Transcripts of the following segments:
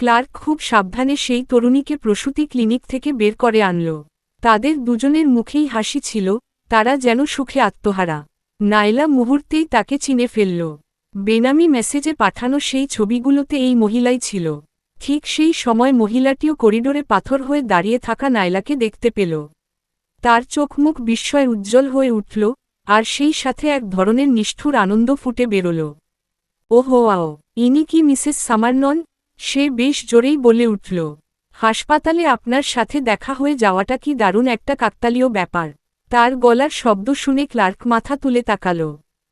Clerk খুব সাবধানে সেই তরুণীকে প্রসূতি ক্লিনিক থেকে বের করে আনল। তাদের দুজনের মুখেই হাসি ছিল, তারা যেন সুখে আত্মহারা। নাইলা মুহূর্তেই তাকে চিনে ফেলল। বেনামি মেসেজে পাঠানো সেই ছবিগুলোতে এই মহিলাই ছিল। ঠিক সেই সময় মহিলাটিও করিডোরে পাথর হয়ে দাঁড়িয়ে থাকা নাইলাকে দেখতে পেল। তার চোখমুখ বিস্ময়ে উজ্জ্বল হয়ে উঠল, আর সেই সাথে এক ধরনের নিষ্ঠুর আনন্দ ফুটে বেরোল। ওহো আও, ইনি কি মিসেস সামার নন? সে বেশ জোরেই বলে উঠল। হাসপাতালে আপনার সাথে দেখা হয়ে যাওয়াটা কি দারুণ একটা কাকতালীয় ব্যাপার। তার গলার শব্দ শুনে ক্লার্ক মাথা তুলে তাকাল।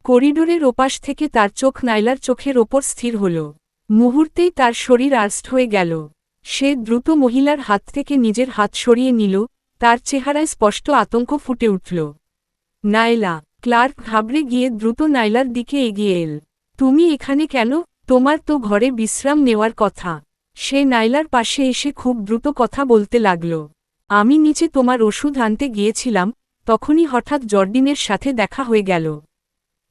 করিডোরের ওপাশ থেকে তার চোখ নাইলার চোখের ওপর স্থির হল। মুহূর্তেই তার শরীর আর্স্ট হয়ে গেল। সে দ্রুত মহিলার হাত থেকে নিজের হাত সরিয়ে নিল, তার চেহারায় স্পষ্ট আতঙ্ক ফুটে উঠল। নাইলা! ক্লার্ক ঘাবড়ে গিয়ে দ্রুত নাইলার দিকে এগিয়ে এল। তুমি এখানে কেন? তোমার তো ঘরে বিশ্রাম নেওয়ার কথা। সে নাইলার পাশে এসে খুব দ্রুত কথা বলতে লাগল। আমি নিচে তোমার ওষুধ আনতে গিয়েছিলাম, তখনই হঠাৎ জর্ডিনের সাথে দেখা হয়ে গেল।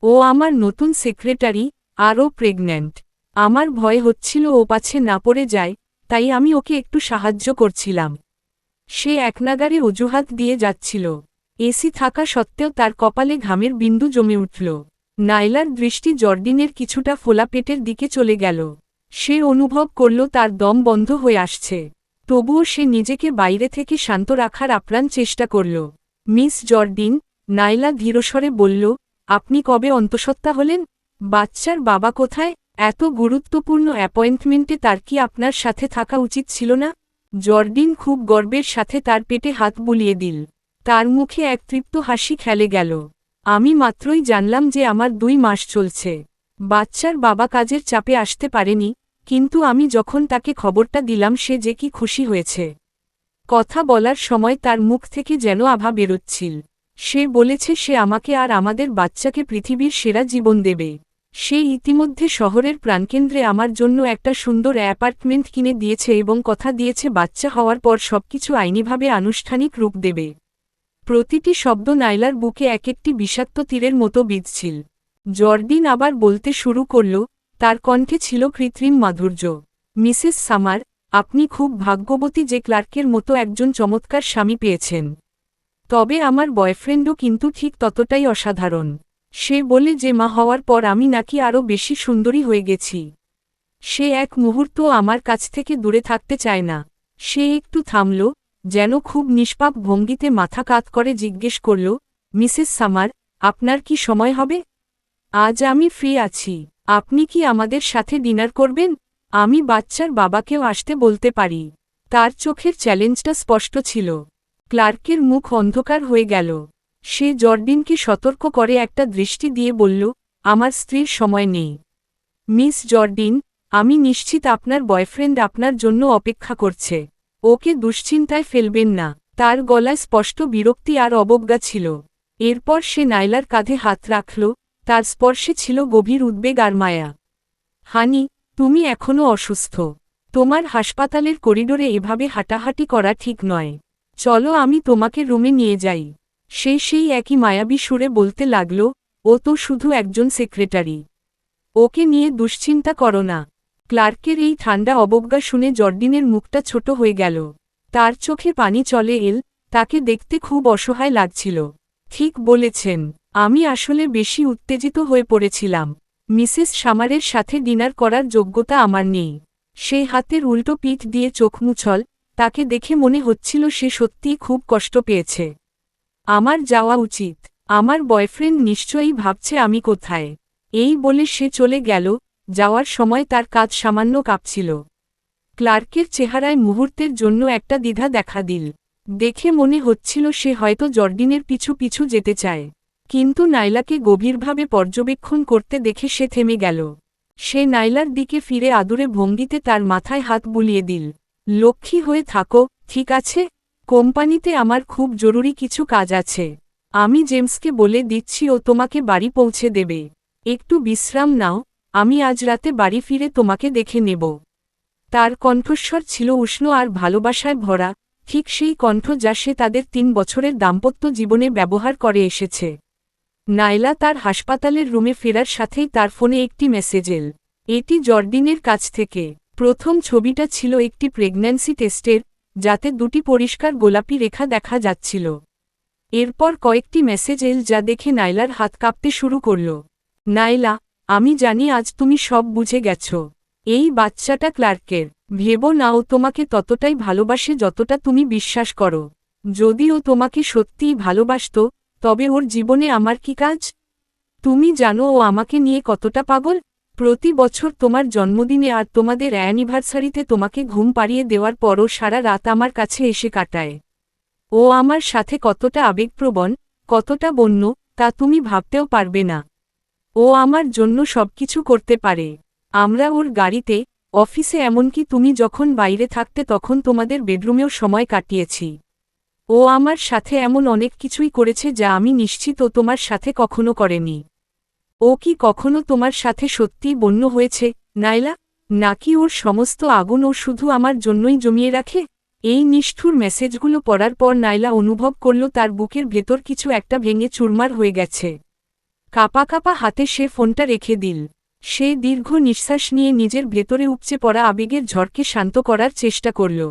ও আমার নতুন সেক্রেটারি, আর ও প্রেগন্যান্ট। আমার ভয় হচ্ছিল ও পাছে না পড়ে যায়, তাই আমি ওকে একটু সাহায্য করছিলাম। সে একনাগাড়ে অজুহাত দিয়ে যাচ্ছিল। এসি থাকা সত্ত্বেও তার কপালে ঘামের বিন্দু জমে উঠল। নাইলার দৃষ্টি জর্ডিনের কিছুটা ফোলা পেটের দিকে চলে গেল। সে অনুভব করল তার দম বন্ধ হয়ে আসছে। তবুও সে নিজেকে বাইরে থেকে শান্ত রাখার আপ্রাণ চেষ্টা করল। মিস জর্ডিন, নাইলা ধীরস্বরে বলল, আপনি কবে অন্তঃসত্ত্বা হলেন? বাচ্চার বাবা কোথায়? এত গুরুত্বপূর্ণ অ্যাপয়েন্টমেন্টে তার কি আপনার সাথে থাকা উচিত ছিল না? জর্ডিন খুব গর্বের সাথে তার পেটে হাত বুলিয়ে দিল। তার মুখে এক তৃপ্ত হাসি খেলে গেল। আমি মাত্রই জানলাম যে আমার 2 মাস চলছে। বাচ্চার বাবা কাজের চাপে আসতে পারেনি, কিন্তু আমি যখন তাকে খবরটা দিলাম সে যে কি খুশি হয়েছে। কথা বলার সময় তার মুখ থেকে যেন আভা বেরোচ্ছিল। সে বলেছে সে আমাকে আর আমাদের বাচ্চাকে পৃথিবীর সেরা জীবন দেবে। সে ইতিমধ্যে শহরের প্রাণকেন্দ্রে আমার জন্য একটা সুন্দর অ্যাপার্টমেন্ট কিনে দিয়েছে এবং কথা দিয়েছে বাচ্চা হওয়ার পর সবকিছু আইনিভাবে আনুষ্ঠানিক রূপ দেবে। প্রতিটি শব্দ নাইলার বুকে এক একটি বিষাক্ত তীরের মতো বিঁধছিল। জর্ডিন আবার বলতে শুরু করল, তার কণ্ঠে ছিল কৃত্রিম মাধুর্য। মিসেস সামার, আপনি খুব ভাগ্যবতী যে ক্লার্কের মতো একজন চমৎকার স্বামী পেয়েছেন। তবে আমার বয়ফ্রেন্ডও কিন্তু ঠিক ততটাই অসাধারণ। সে বলে যে মা হওয়ার পর আমি নাকি আরও বেশি সুন্দরী হয়ে গেছি। সে এক মুহূর্তও আমার কাছ থেকে দূরে থাকতে চায় না। সে একটু থামল, যেন খুব নিষ্পাপ ভঙ্গিতে মাথা কাত করে জিজ্ঞেস করল, মিসেস সামার, আপনার কি সময় হবে? আজ আমি ফ্রি আছি। আপনি কি আমাদের সাথে ডিনার করবেন? আমি বাচ্চার বাবাকেও আসতে বলতে পারি। তার চোখের চ্যালেঞ্জটা স্পষ্ট ছিল। ক্লার্কের মুখ অন্ধকার হয়ে গেল। সে জর্ডিনকে সতর্ক করে একটা দৃষ্টি দিয়ে বলল, আমার স্ত্রীর সময় নেই। মিস জর্ডিন, আমি নিশ্চিত আপনার বয়ফ্রেন্ড আপনার জন্য অপেক্ষা করছে। ওকে দুশ্চিন্তায় ফেলবেন না। তার গলায় স্পষ্ট বিরক্তি আর অবজ্ঞা ছিল। এরপর সে নাইলার কাঁধে হাত রাখল, তার স্পর্শে ছিল গভীর উদ্বেগ আর মায়া। হানি, তুমি এখনও অসুস্থ। তোমার হাসপাতালের করিডোরে এভাবে হাঁটাহাঁটি করা ঠিক নয়। চলো আমি তোমাকে রুমে নিয়ে যাই। সে সেই একই মায়াবী সুরে বলতে লাগল, ও তো শুধু একজন সেক্রেটারি। ওকে নিয়ে দুশ্চিন্তা করো না। ক্লার্কের এই ঠান্ডা অবজ্ঞা শুনে জর্ডিনের মুখটা ছোট হয়ে গেল। তার চোখে পানি চলে এল, তাকে দেখতে খুব অসহায় লাগছিল। ঠিক বলেছেন, আমি আসলে বেশি উত্তেজিত হয়ে পড়েছিলাম। মিসেস সামারের সাথে ডিনার করার যোগ্যতা আমার নেই। সে হাতের উল্টো পিঠ দিয়ে চোখ মুছল, তাকে দেখে মনে হচ্ছিল সে সত্যিই খুব কষ্ট পেয়েছে। আমার যাওয়া উচিত। আমার বয়ফ্রেন্ড নিশ্চয়ই ভাবছে আমি কোথায়। এই বলে সে চলে গেল। যাওয়ার সময় তার কাঁধ সামান্য কাঁপছিল। ক্লার্কের চেহারায় মুহূর্তের জন্য একটা দ্বিধা দেখা দিল। দেখে মনে হচ্ছিল সে হয়তো জর্ডিনের পিছু পিছু যেতে চায়। কিন্তু নাইলাকে গভীরভাবে পর্যবেক্ষণ করতে দেখে সে থেমে গেল। সে নাইলার দিকে ফিরে আদুরে ভঙ্গিতে তার মাথায় হাত বুলিয়ে দিল। লক্ষ্মী হয়ে থাকো, ঠিক আছে? কোম্পানিতে আমার খুব জরুরি কিছু কাজ আছে। আমি জেমসকে বলে দিচ্ছি ও তোমাকে বাড়ি পৌঁছে দেবে। একটু বিশ্রাম নাও, আমি আজ রাতে বাড়ি ফিরে তোমাকে দেখে নেব। তার কণ্ঠস্বর ছিল উষ্ণ আর ভালোবাসায় ভরা, ঠিক সেই কণ্ঠ যা সে তাদের 3 বছরের দাম্পত্য জীবনে ব্যবহার করে এসেছে। নাইলা তার হাসপাতালের রুমে ফেরার সাথেই তার ফোনে একটি মেসেজ এল। এটি জর্ডিনের কাছ থেকে। প্রথম ছবিটা ছিল একটি প্রেগন্যান্সি টেস্টের, যাতে দুটি পরিষ্কার গোলাপি রেখা দেখা যাচ্ছিল। এরপর কয়েকটি মেসেজ এল যা দেখে নাইলার হাত কাঁপতে শুরু করল। নাইলা, আমি জানি আজ তুমি সব বুঝে গেছ। এই বাচ্চাটা ক্লার্কের। ভেবো না ও তোমাকে ততটাই ভালোবাসে যতটা তুমি বিশ্বাস করো। যদি ও তোমাকে সত্যিই ভালোবাসত, তবে ওর জীবনে আমার কি কাজ? তুমি জানো ও আমাকে নিয়ে কতটা পাগল? প্রতি বছর তোমার জন্মদিনে আর তোমাদের অ্যানিভার্সারিতে তোমাকে ঘুম পাড়িয়ে দেওয়ার পরও সারা রাত আমার কাছে এসে কাটায়। ও আমার সাথে কতটা আবেগপ্রবণ, কতটা বন্য, তা তুমি ভাবতেও পারবে না। ও আমার জন্য সবকিছু করতে পারে। আমরা ওর গাড়িতে, অফিসে, এমনকি তুমি যখন বাইরে থাকতে তখন তোমাদের বেডরুমেও সময় কাটিয়েছি। ও আমার সাথে এমন অনেক কিছুই করেছে যা আমি নিশ্চিত ও তোমার সাথে কখনো করেনি। ও কি কখনো তোমার সাথে সত্যিই বন্য হয়েছে, নাইলা? নাকি ওর সমস্ত আগুন ও শুধু আমার জন্যই জমিয়ে রাখে? এই নিষ্ঠুর মেসেজগুলো পড়ার পর নাইলা অনুভব করল তার বুকের ভেতর কিছু একটা ভেঙে চুরমার হয়ে গেছে। কাঁপা কাঁপা হাতে সে ফোনটা রেখে দিল। সে দীর্ঘ নিঃশ্বাস নিয়ে নিজের ভেতরে উপচে পড়া আবেগের ঝড়কে শান্ত করার চেষ্টা করল।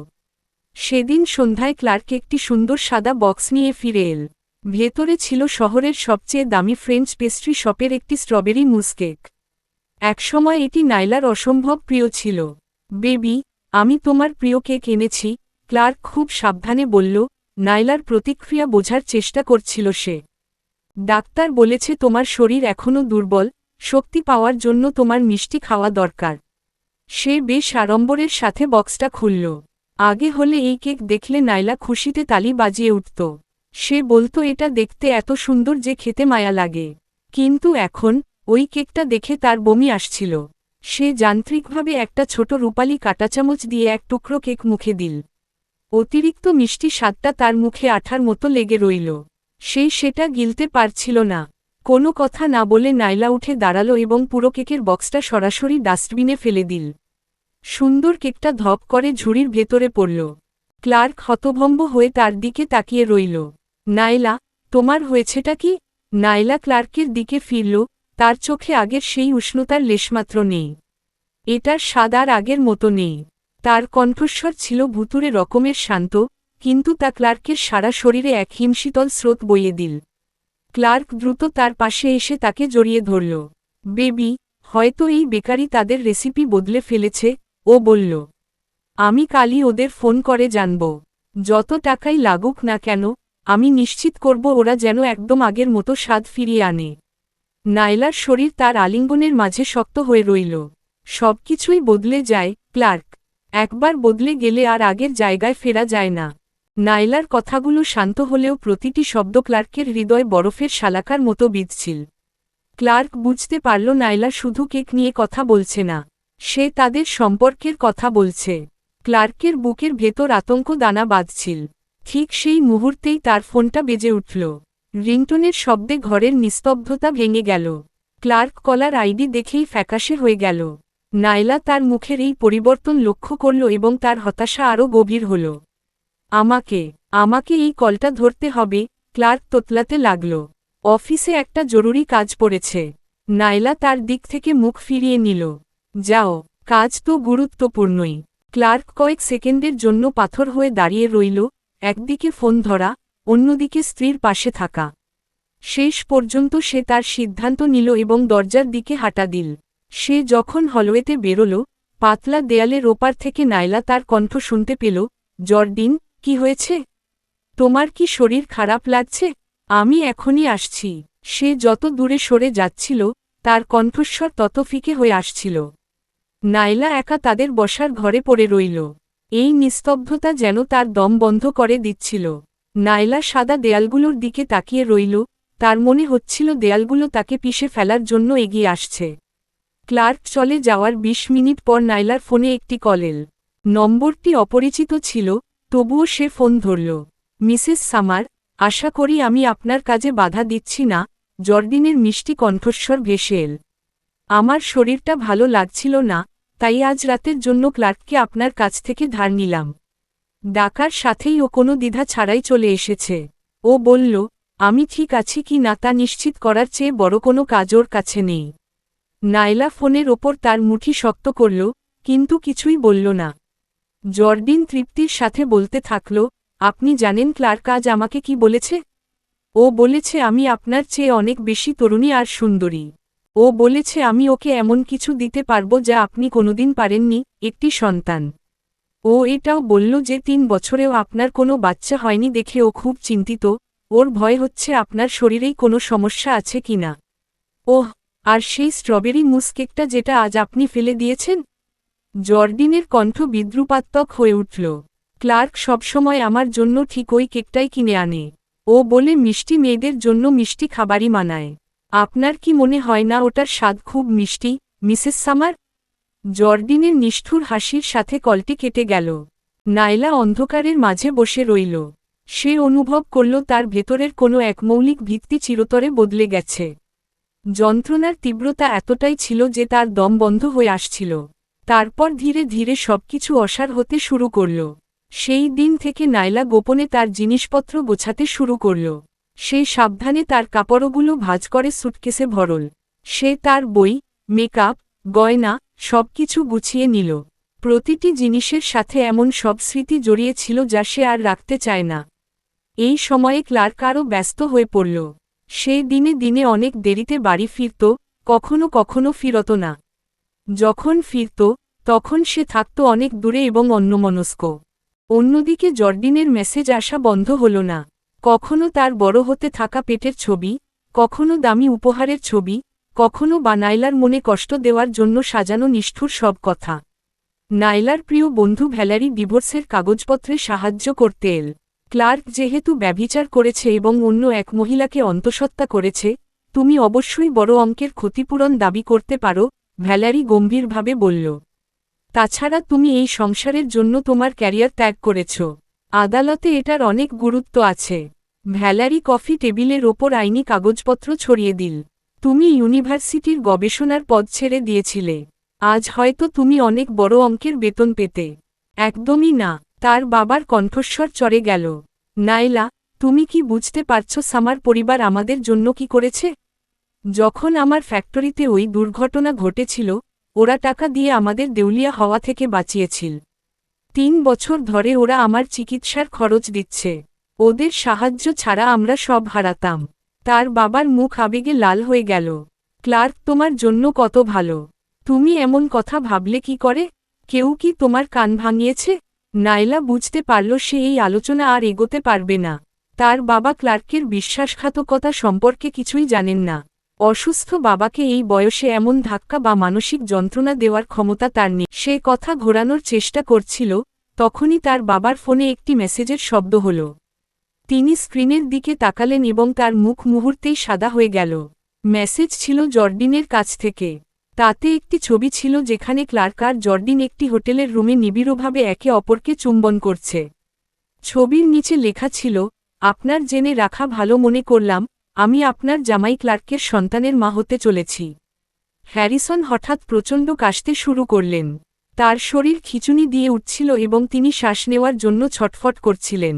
সেদিন সন্ধ্যায় ক্লার্ক একটি সুন্দর সাদা বক্স নিয়ে ফিরে এল। ভেতরে ছিল শহরের সবচেয়ে দামি ফ্রেঞ্চ পেস্ট্রি শপের একটি স্ট্রবেরি মুস কেক। একসময় এটি নাইলার অসম্ভব প্রিয় ছিল। বেবি, আমি তোমার প্রিয় কেক এনেছি, ক্লার্ক খুব সাবধানে বলল। নাইলার প্রতিক্রিয়া বোঝার চেষ্টা করছিল সে। ডাক্তার বলেছে তোমার শরীর এখনও দুর্বল, শক্তি পাওয়ার জন্য তোমার মিষ্টি খাওয়া দরকার। সে বেশ আড়ম্বরের সাথে বক্সটা খুলল। আগে হলে এই কেক দেখলে নাইলা খুশিতে তালি বাজিয়ে উঠত। সে বলতো এটা দেখতে এত সুন্দর যে খেতে মায়া লাগে। কিন্তু এখন, ওই কেকটা দেখে তার বমি আসছিল। সে যান্ত্রিকভাবে একটা ছোট রূপালি কাঁটাচামচ দিয়ে এক টুকরো কেক মুখে দিল। অতিরিক্ত মিষ্টি স্বাদটা তার মুখে আঠার মতো লেগে রইল। সে সেটা গিলতে পারছিল না। কোনো কথা না বলে নাইলা উঠে দাঁড়ালো এবং পুরো কেকের বক্সটা সরাসরি ডাস্টবিনে ফেলে দিল। সুন্দর কেকটা ধপ করে ঝুড়ির ভেতরে পড়ল। ক্লার্ক হতভম্ব হয়ে তার দিকে তাকিয়ে রইল। নাইলা, তোমার হয়েছেটা কি? নাইলা ক্লার্কের দিকে ফিরল, তার চোখে আগের সেই উষ্ণতার লেশমাত্র নেই। এটার স্বাদ আর আগের মতো নেই। তার কণ্ঠস্বর ছিল ভুতুড়ে রকমের শান্ত, কিন্তু তা ক্লার্কের সারা শরীরে এক হিমশীতল স্রোত বইয়ে দিল। ক্লার্ক দ্রুত তার পাশে এসে তাকে জড়িয়ে ধরল। বেবি, হয়তো এই বেকারি তাদের রেসিপি বদলে ফেলেছে, ও বলল। আমি কালই ওদের ফোন করে জানব। যত টাকাই লাগুক না কেন, আমি নিশ্চিত করব ওরা যেন একদম আগের মতো স্বাদ ফিরিয়ে আনে। নাইলার শরীর তার আলিঙ্গনের মাঝে শক্ত হয়ে রইল। সবকিছুই বদলে যায়, ক্লার্ক। একবার বদলে গেলে আর আগের জায়গায় ফেরা যায় না। নাইলার কথাগুলো শান্ত হলেও প্রতিটি শব্দ ক্লার্কের হৃদয় বরফের শালাকার মতো বিঁধছিল। ক্লার্ক বুঝতে পারল নাইলা শুধু কেক নিয়ে কথা বলছে না, সে তাদের সম্পর্কের কথা বলছে। ক্লার্কের বুকের ভেতর আতঙ্ক দানা বাঁধছিল। ঠিক সেই মুহূর্তেই তার ফোনটা বেজে উঠল। রিংটোনের শব্দে ঘরের নিস্তব্ধতা ভেঙে গেল। ক্লার্ক কলার আইডি দেখেই ফ্যাকাশে হয়ে গেল। নাইলা তার মুখের এই পরিবর্তন লক্ষ্য করল এবং তার হতাশা আরও গভীর হল। আমাকে এই কলটা ধরতে হবে, ক্লার্ক তোতলাতে লাগল। অফিসে একটা জরুরি কাজ পড়েছে। নাইলা তার দিক থেকে মুখ ফিরিয়ে নিল। যাও, কাজ তো গুরুত্বপূর্ণই। ক্লার্ক কয়েক সেকেন্ডের জন্য পাথর হয়ে দাঁড়িয়ে রইল, একদিকে ফোন ধরা, অন্যদিকে স্ত্রীর পাশে থাকা। শেষ পর্যন্ত সে তার সিদ্ধান্ত নিল এবং দরজার দিকে হাঁটা দিল। সে যখন হলওয়েতে বেরোল, পাতলা দেয়ালের ওপার থেকে নাইলা তার কণ্ঠ শুনতে পেল। জর্ডিন, কি হয়েছে? তোমার কি শরীর খারাপ লাগছে? আমি এখনই আসছি। সে যত দূরে সরে যাচ্ছিল, তার কণ্ঠস্বর তত ফিকে হয়ে আসছিল। নাইলা একা তাদের বসার ঘরে পড়ে রইল। এই নিস্তব্ধতা যেন তার দম বন্ধ করে দিচ্ছিল। নাইলা সাদা দেয়ালগুলোর দিকে তাকিয়ে রইল, তার মনে হচ্ছিল দেয়ালগুলো তাকে পিষে ফেলার জন্য এগিয়ে আসছে। ক্লার্ক চলে যাওয়ার ২০ মিনিট পর নাইলার ফোনে একটি কল এল। নম্বরটি অপরিচিত ছিল, তবুও সে ফোন ধরল। মিসেস সামার, আশা করি আমি আপনার কাজে বাধা দিচ্ছি না, জর্ডিনের মিষ্টি কণ্ঠস্বর ভেসে এল। আমার শরীরটা ভালো লাগছিল না, তাই আজ রাতের জন্য ক্লার্ককে আপনার কাছ থেকে ধার নিলাম। ডাকার সাথেই ও কোনো দ্বিধা ছাড়াই চলে এসেছে। ও বলল, আমি ঠিক আছি কি না তা নিশ্চিত করার চেয়ে বড় কোনো কাজ ওর কাছে নেই। নাইলা ফোনের ওপর তার মুঠি শক্ত করল, কিন্তু কিছুই বলল না। জর্ডিন তৃপ্তির সাথে বলতে থাকল, আপনি জানেন ক্লার্ক আজ আমাকে কি বলেছে? ও বলেছে আমি আপনার চেয়ে অনেক বেশি তরুণী আর সুন্দরী। ও বলেছে আমি ওকে এমন কিছু দিতে পারবো যা আপনি কোনোদিন পারেননি, একটি সন্তান। ও এটাও বলল যে 3 বছরেও আপনার কোনো বাচ্চা হয়নি দেখে ও খুব চিন্তিত, ওর ভয় হচ্ছে আপনার শরীরেই কোনো সমস্যা আছে কিনা। ওহ, আর সেই স্ট্রবেরি মুস কেকটা যেটা আজ আপনি ফেলে দিয়েছেন? জর্ডিনের কণ্ঠ বিদ্রুপাত্মক হয়ে উঠল। ক্লার্ক সবসময় আমার জন্য ঠিক ওই কেকটাই কিনে আনে। ও বলে মিষ্টি মেয়েদের জন্য মিষ্টি খাবারই মানায়। আপনার কি মনে হয় না ওটার স্বাদ খুব মিষ্টি, মিসেস সামার? জর্ডিনের নিষ্ঠুর হাসির সাথে কলটি কেটে গেল। নাইলা অন্ধকারের মাঝে বসে রইল। সে অনুভব করল তার ভেতরের কোনো এক মৌলিক ভিত্তি চিরতরে বদলে গেছে। যন্ত্রণার তীব্রতা এতটাই ছিল যে তার দম বন্ধ হয়ে আসছিল। তারপর ধীরে ধীরে সবকিছু অসার হতে শুরু করল। সেই দিন থেকে নাইলা গোপনে তার জিনিসপত্র গোছাতে শুরু করল। সে সাবধানে তার কাপড়গুলো ভাঁজ করে সুটকেসে ভরল। সে তার বই, মেকআপ, গয়না সবকিছু গুছিয়ে নিল। প্রতিটি জিনিসের সাথে এমন সব স্মৃতি জড়িয়ে ছিল যা সে আর রাখতে চায় না। এই সময়ে ক্লার্ক আরও ব্যস্ত হয়ে পড়ল। সে দিনে দিনে অনেক দেরিতে বাড়ি ফিরত, কখনো কখনো ফিরত না। যখন ফিরত, তখন সে থাকত অনেক দূরে এবং অন্যমনস্ক। অন্যদিকে জর্ডিনের মেসেজ আসা বন্ধ হল না। কখনো তার বড় হতে থাকা পেটের ছবি, কখনো দামি উপহারের ছবি, কখনো বা নাইলার মনে কষ্ট দেওয়ার জন্য সাজানো নিষ্ঠুর সব কথা। নাইলার প্রিয় বন্ধু ভ্যালারি ডিভোর্সের কাগজপত্রে সাহায্য করতে এল। ক্লার্ক যেহেতু ব্যভিচার করেছে এবং অন্য এক মহিলাকে অন্তঃসত্ত্বা করেছে, তুমি অবশ্যই বড় অঙ্কের ক্ষতিপূরণ দাবি করতে পারো, ভ্যালারি গম্ভীরভাবে বলল। তাছাড়া তুমি এই সংসারের জন্য তোমার ক্যারিয়ার ত্যাগ করেছ। আদালতে এটার অনেক গুরুত্ব আছে। ভ্যালারি কফি টেবিলের ওপর আইনি কাগজপত্র ছড়িয়ে দিল। তুমি ইউনিভার্সিটির গবেষণার পদ ছেড়ে দিয়েছিলে। আজ হয়তো তুমি অনেক বড় অঙ্কের বেতন পেতে। একদমই না, তার বাবার কণ্ঠস্বর চড়ে গেল। নাইলা, তুমি কি বুঝতে পারছ সামার পরিবার আমাদের জন্য কি করেছে? যখন আমার ফ্যাক্টরিতে ওই দুর্ঘটনা ঘটেছিল, ওরা টাকা দিয়ে আমাদের দেউলিয়া হওয়া থেকে বাঁচিয়েছিল। 3 বছর ধরে ওরা আমার চিকিৎসার খরচ দিচ্ছে। ওদের সাহায্য ছাড়া আমরা সব হারাতাম। তার বাবার মুখ আবেগে লাল হয়ে গেল। ক্লার্ক তোমার জন্য কত ভালো। তুমি এমন কথা ভাবলে কি করে? কেউ কি তোমার কান ভাঙিয়েছে? নাইলা বুঝতে পারল সে এই আলোচনা আর এগোতে পারবে না। তার বাবা ক্লার্কের বিশ্বাসঘাতকতা সম্পর্কে কিছুই জানেন না। অসুস্থ বাবাকে এই বয়সে এমন ধাক্কা বা মানসিক যন্ত্রণা দেওয়ার ক্ষমতা তার নেই। সে কথা ঘোরানোর চেষ্টা করছিল, তখনই তার বাবার ফোনে একটি মেসেজের শব্দ হল। তিনি স্ক্রিনের দিকে তাকালেন এবং তার মুখ মুহূর্তেই সাদা হয়ে গেল। মেসেজ ছিল জর্ডিনের কাছ থেকে। তাতে একটি ছবি ছিল যেখানে ক্লার্ক আর জর্ডিন একটি হোটেলের রুমে নিবিড়ভাবে একে অপরকে চুম্বন করছে। ছবির নিচে লেখা ছিল, আপনার জেনে রাখা ভালো মনে করলাম, আমি আপনার জামাই ক্লার্কের সন্তানের মা হতে চলেছি। হ্যারিসন হঠাৎ প্রচণ্ড কাশতে শুরু করলেন। তার শরীর খিঁচুনি দিয়ে উঠছিল এবং তিনি শ্বাস নেওয়ার জন্য ছটফট করছিলেন।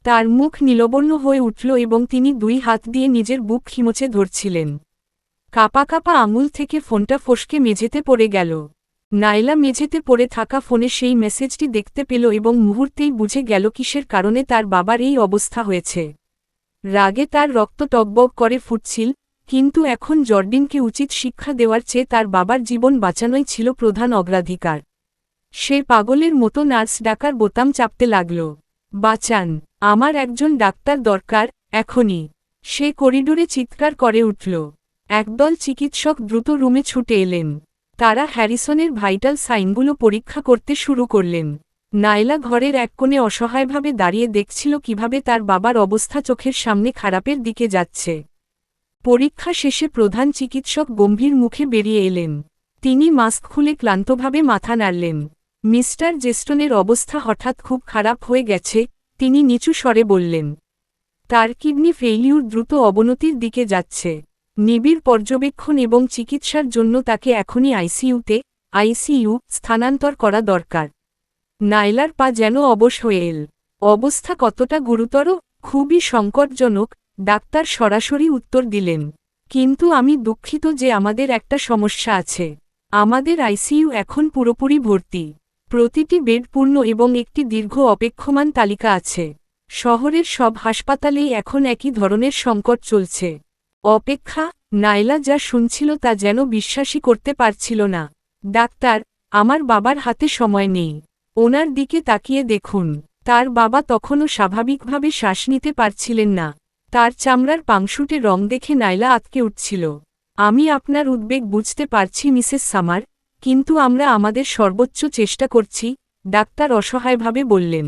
তার মুখ নীলবর্ণ হয়ে উঠল এবং তিনি 2 হাত দিয়ে নিজের বুক খিমচে ধরছিলেন। কাপা কাপা আঙুল থেকে ফোনটা ফসকে মেঝেতে পড়ে গেল। নাইলা মেঝেতে পড়ে থাকা ফোনে সেই মেসেজটি দেখতে পেল এবং মুহূর্তেই বুঝে গেল কিসের কারণে তার বাবার এই অবস্থা হয়েছে। রাগে তার রক্ত টকবক করে ফুটছিল, কিন্তু এখন জর্ডিনকে উচিত শিক্ষা দেওয়ার চেয়ে তার বাবার জীবন বাঁচানোই ছিল প্রধান অগ্রাধিকার। সে পাগলের মতো নার্স ডাকার বোতাম চাপতে লাগল। বাঁচান, আমার একজন ডাক্তার দরকার, এখনই। সে করিডোরে চিৎকার করে উঠল। একদল চিকিৎসক দ্রুত রুমে ছুটে এলেন। তারা হ্যারিসনের ভাইটাল সাইনগুলো পরীক্ষা করতে শুরু করলেন। নাইলা ঘরের এক কোণে অসহায়ভাবে দাঁড়িয়ে দেখছিল কিভাবে তার বাবার অবস্থা চোখের সামনে খারাপের দিকে যাচ্ছে। পরীক্ষা শেষে প্রধান চিকিৎসক গম্ভীর মুখে বেরিয়ে এলেন। তিনি মাস্ক খুলে ক্লান্তভাবে মাথা নাড়লেন। মিস্টার জেস্টনের অবস্থা হঠাৎ খুব খারাপ হয়ে গেছে, তিনি নিচু স্বরে বললেন। তার কিডনি ফেইলিউর দ্রুত অবনতির দিকে যাচ্ছে। নিবিড় পর্যবেক্ষণ এবং চিকিৎসার জন্য তাকে এখনই আইসিইউ স্থানান্তর করা দরকার। নাইলার পা যেন অবশ হয়ে এল। অবস্থা কতটা গুরুতর? খুবই সংকটজনক, ডাক্তার সরাসরি উত্তর দিলেন। কিন্তু আমি দুঃখিত যে আমাদের একটা সমস্যা আছে। আমাদের আইসিইউ এখন পুরোপুরি ভর্তি। প্রতিটি বেড পূর্ণ এবং একটি দীর্ঘ অপেক্ষমান তালিকা আছে। শহরের সব হাসপাতালেই এখন একই ধরনের সংকট চলছে। অপেক্ষা। নাইলা যা শুনছিল তা যেন বিশ্বাসই করতে পারছিল না। ডাক্তার, আমার বাবার হাতে সময় নেই। ওনার দিকে তাকিয়ে দেখুন। তার বাবা তখনও স্বাভাবিকভাবে শ্বাস নিতে পারছিলেন না। তার চামড়ার পাংশুটে রং দেখে নাইলা আঁতকে উঠছিল। আমি আপনার উদ্বেগ বুঝতে পারছি মিসেস সামার, কিন্তু আমরা আমাদের সর্বোচ্চ চেষ্টা করছি, ডাক্তার অসহায়ভাবে বললেন।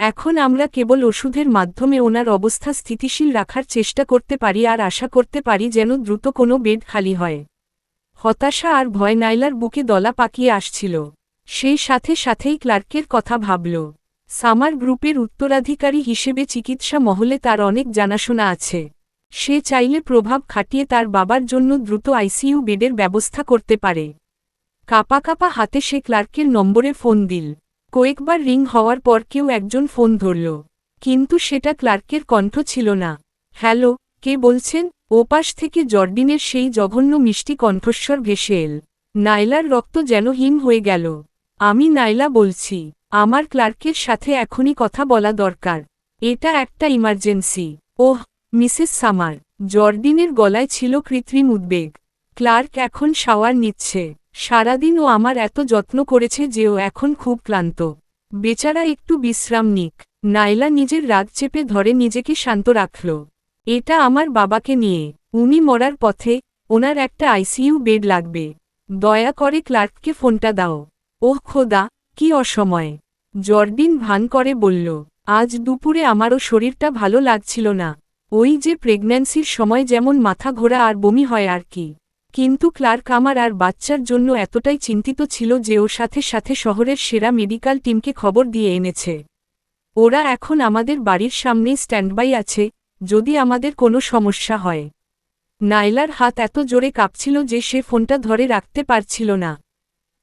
এখন আমরা কেবল ওষুধের মাধ্যমে ওনার অবস্থা স্থিতিশীল রাখার চেষ্টা করতে পারি আর আশা করতে পারি যেন দ্রুত কোনো বেড খালি হয়। হতাশা আর ভয় নাইলার বুকে দলা পাকিয়ে আসছিল। সেই সাথে সাথেই ক্লার্কের কথা ভাবল। সামার গ্রুপের উত্তরাধিকারী হিসেবে চিকিৎসা মহলে তার অনেক জানাশোনা আছে। সে চাইলে প্রভাব খাটিয়ে তার বাবার জন্য দ্রুত আইসিইউ বেডের ব্যবস্থা করতে পারে। কাপা কাপা হাতে সে ক্লার্কের নম্বরে ফোন দিল। কয়েকবার রিং হওয়ার পর কেউ একজন ফোন ধরল, কিন্তু সেটা ক্লার্কের কণ্ঠ ছিল না। হ্যালো, কে বলছেন? ওপাশ থেকে জর্ডিনের সেই জঘন্য মিষ্টি কণ্ঠস্বর ভেসে এল। নাইলার রক্ত যেন হিম হয়ে গেল। আমি নাইলা বলছি। আমার ক্লার্কের সাথে এখনই কথা বলা দরকার। এটা একটা ইমার্জেন্সি। ওহ, মিসেস সামার। জর্ডিনের গলায় ছিল কৃত্রিম উদ্বেগ। ক্লার্ক এখন শাওয়ার নিচ্ছে। সারাদিন ও আমার এত যত্ন করেছে যে ও এখন খুব ক্লান্ত। বেচারা একটু বিশ্রাম নিক। নাইলা নিজের রাগ চেপে ধরে নিজেকে শান্ত রাখল। এটা আমার বাবাকে নিয়ে। উনি মরার পথে, ওনার একটা আইসিইউ বেড লাগবে। দয়া করে ক্লার্ককে ফোনটা দাও। ওহ খোদা, কি অসময়। জর্ডিন ভান করে বলল, আজ দুপুরে আমারও শরীরটা ভালো লাগছিল না। ওই যে প্রেগন্যান্সির সময় যেমন মাথা ঘোরা আর বমি হয় আর কি। কিন্তু ক্লার্ক আমার আর বাচ্চার জন্য এতটাই চিন্তিত ছিল যে ওর সাথে সাথে শহরের সেরা মেডিকেল টিমকে খবর দিয়ে এনেছে। ওরা এখন আমাদের বাড়ির সামনেই স্ট্যান্ডবাই আছে, যদি আমাদের কোনো সমস্যা হয়। নাইলার হাত এত জোরে কাঁপছিল যে সে ফোনটা ধরে রাখতে পারছিল না।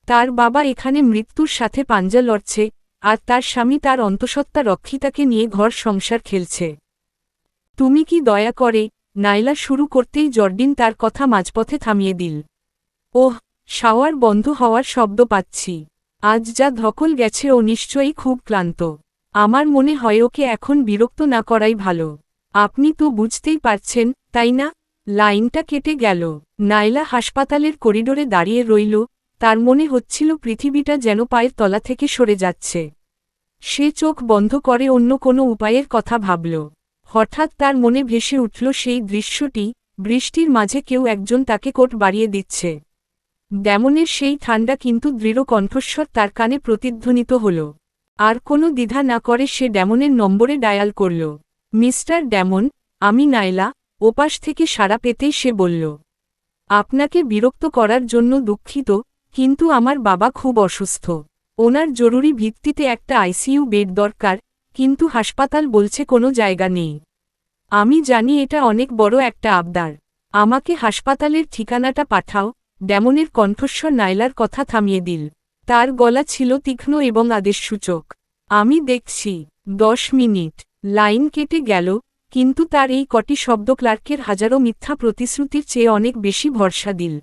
তার বাবা এখানে মৃত্যুর সাথে পাঞ্জা লড়ছে, আর তার স্বামী তার অন্তঃসত্ত্বা রক্ষিতাকে নিয়ে ঘর সংসার খেলছে। তুমি কি দয়া করে? নাইলা শুরু করতেই জর্ডিন তার কথা মাঝপথে থামিয়ে দিল। ওহ, শাওয়ার বন্ধ হওয়ার শব্দ পাচ্ছি। আজ যা ধকল গেছে ও নিশ্চয়ই খুব ক্লান্ত। আমার মনে হয় ওকে এখন বিরক্ত না করাই ভালো। আপনি তো বুঝতেই পারছেন, তাই না? লাইনটা কেটে গেল। নাইলা হাসপাতালের করিডোরে দাঁড়িয়ে রইল, তার মনে হচ্ছিল পৃথিবীটা যেন পায়ের তলা থেকে সরে যাচ্ছে। সে চোখ বন্ধ করে অন্য কোনো উপায়ের কথা ভাবল। হঠাৎ তার মনে ভেসে উঠল সেই দৃশ্যটি, বৃষ্টির মাঝে কেউ একজন তাকে কোট বাড়িয়ে দিচ্ছে। ড্যামনের সেই ঠান্ডা কিন্তু দৃঢ় কণ্ঠস্বর তার কানে প্রতিধ্বনিত হল। আর কোনো দ্বিধা না করে সে ড্যামনের নম্বরে ডায়াল করল। মিস্টার ড্যামন, আমি নাইলা। ওপাশ থেকে সাড়া পেতেই সে বলল, আপনাকে বিরক্ত করার জন্য দুঃখিত, কিন্তু আমার বাবা খুব অসুস্থ। ওনার জরুরি ভিত্তিতে একটা আইসিইউ বেড দরকার, কিন্তু হাসপাতাল বলছে কোনো জায়গা নেই। আমি জানি এটা অনেক বড় একটা আবদার। আমাকে হাসপাতালের ঠিকানাটা পাঠাও। ড্যামনের কণ্ঠস্বর নাইলার কথা থামিয়ে দিল। তার গলা ছিল তীক্ষ্ণ এবং আদেশসূচক। আমি দেখছি। 10 মিনিট। লাইন কেটে গেল, কিন্তু তার এই কটি শব্দ ক্লার্কের হাজারো মিথ্যা প্রতিশ্রুতির চেয়ে অনেক বেশি ভরসা দিল।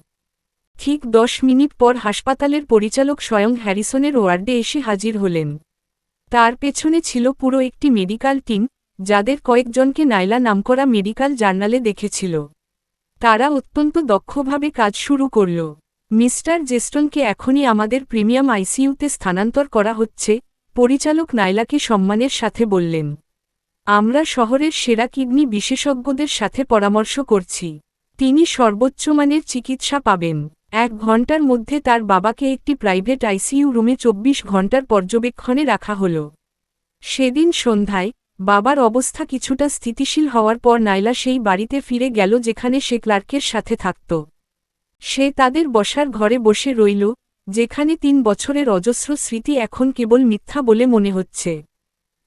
ঠিক 10 মিনিট পর হাসপাতালের পরিচালক স্বয়ং হ্যারিসনের ওয়ার্ডে এসে হাজির হলেন। তার পেছনে ছিল পুরো একটি মেডিকেল টিম, যাদের কয়েকজনকে নাইলা নামকরা মেডিকেল জার্নালে দেখেছিল। তারা অত্যন্ত দক্ষভাবে কাজ শুরু করল। মিস্টার জেস্টনকে এখনই আমাদের প্রিমিয়াম আইসিইউতে স্থানান্তর করা হচ্ছে, পরিচালক নাইলাকে সম্মানের সাথে বললেন। আমরা শহরের সেরা কিডনি বিশেষজ্ঞদের সাথে পরামর্শ করছি। তিনি সর্বোচ্চ মানের চিকিৎসা পাবেন। 1 ঘন্টার মধ্যে তার বাবাকে একটি প্রাইভেট আইসিইউ রুমে 24 ঘন্টার পর্যবেক্ষণে রাখা হল। সেদিন সন্ধ্যায়, বাবার অবস্থা কিছুটা স্থিতিশীল হওয়ার পর নাইলা সেই বাড়িতে ফিরে গেল যেখানে সে ক্লার্কের সাথে থাকত। সে তাদের বসার ঘরে বসে রইল, যেখানে 3 বছরের অজস্র স্মৃতি এখন কেবল মিথ্যা বলে মনে হচ্ছে।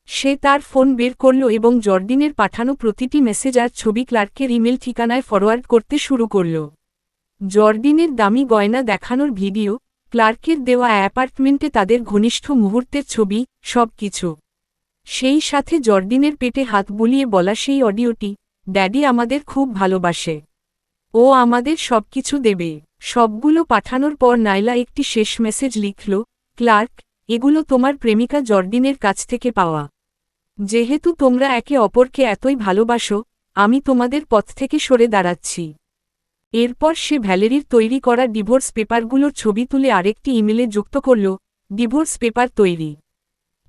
সে তার ফোন বের করল এবং জর্ডিনের পাঠানো প্রতিটি মেসেজ আর ছবি ক্লার্কের ইমেল ঠিকানায় ফরওয়ার্ড করতে শুরু করল। জর্ডিনের দামি গয়না দেখানোর ভিডিও, ক্লার্কের দেওয়া অ্যাপার্টমেন্টে তাদের ঘনিষ্ঠ মুহূর্তের ছবি, সব কিছু। সেই সাথে জর্ডিনের পেটে হাত বুলিয়ে বলা সেই অডিওটি, ড্যাডি আমাদের খুব ভালোবাসে। ও আমাদের সবকিছু দেবে। সবগুলো পাঠানোর পর নাইলা একটি শেষ মেসেজ লিখল, ক্লার্ক, এগুলো তোমার প্রেমিকা জর্ডিনের কাছ থেকে পাওয়া। যেহেতু তোমরা একে অপরকে এতই ভালোবাসো, আমি তোমাদের পথ থেকে সরে দাঁড়াচ্ছি। এরপর সে ভ্যালেরির তৈরি করা ডিভোর্স পেপারগুলোর ছবি তুলে আরেকটি ইমেলে যুক্ত করল, ডিভোর্স পেপার তৈরি।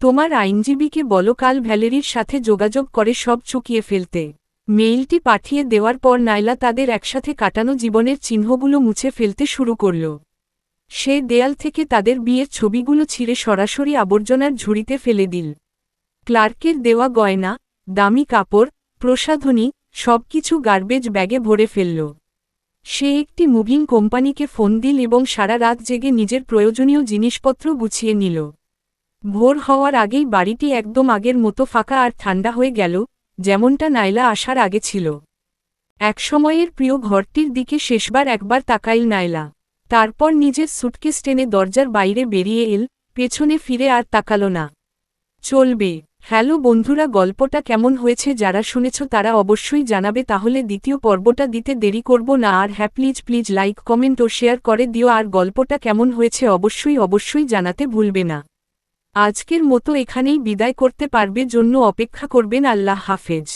তোমার আইনজীবীকে বলো কাল ভ্যালেরির সাথে যোগাযোগ করে সব চুকিয়ে ফেলতে। মেইলটি পাঠিয়ে দেওয়ার পর নাইলা তাদের একসাথে কাটানো জীবনের চিহ্নগুলো মুছে ফেলতে শুরু করল। সে দেয়াল থেকে তাদের বিয়ের ছবিগুলো ছিঁড়ে সরাসরি আবর্জনার ঝুড়িতে ফেলে দিল। ক্লার্কের দেওয়া গয়না, দামি কাপড়, প্রসাধনী, সবকিছু গার্বেজ ব্যাগে ভরে ফেলল। সে একটি মুভিং কোম্পানিকে ফোন দিল এবং সারা রাত জেগে নিজের প্রয়োজনীয় জিনিসপত্র গুছিয়ে নিল। ভোর হওয়ার আগেই বাড়িটি একদম আগের মতো ফাঁকা আর ঠান্ডা হয়ে গেল, যেমনটা নাইলা আসার আগে ছিল। একসময়ের প্রিয় ঘরটির দিকে শেষবার একবার তাকাইল নাইলা। তারপর নিজের সুটকেস টেনে দরজার বাইরে বেরিয়ে এল, পেছনে ফিরে আর তাকাল না। চলবে। হ্যালো বন্ধুরা, গল্পটা কেমন হয়েছে যারা শুনেছ তারা অবশ্যই জানাবে। তাহলে দ্বিতীয় পর্বটা দিতে দেরি করব না। আর হ্যাঁ, প্লিজ লাইক, কমেন্ট ও শেয়ার করে দিও। আর গল্পটা কেমন হয়েছে অবশ্যই জানাতে ভুলবে না। আজকের মতো এখানেই বিদায় করতে পারবে জন্য অপেক্ষা করবেন। আল্লাহ হাফেজ।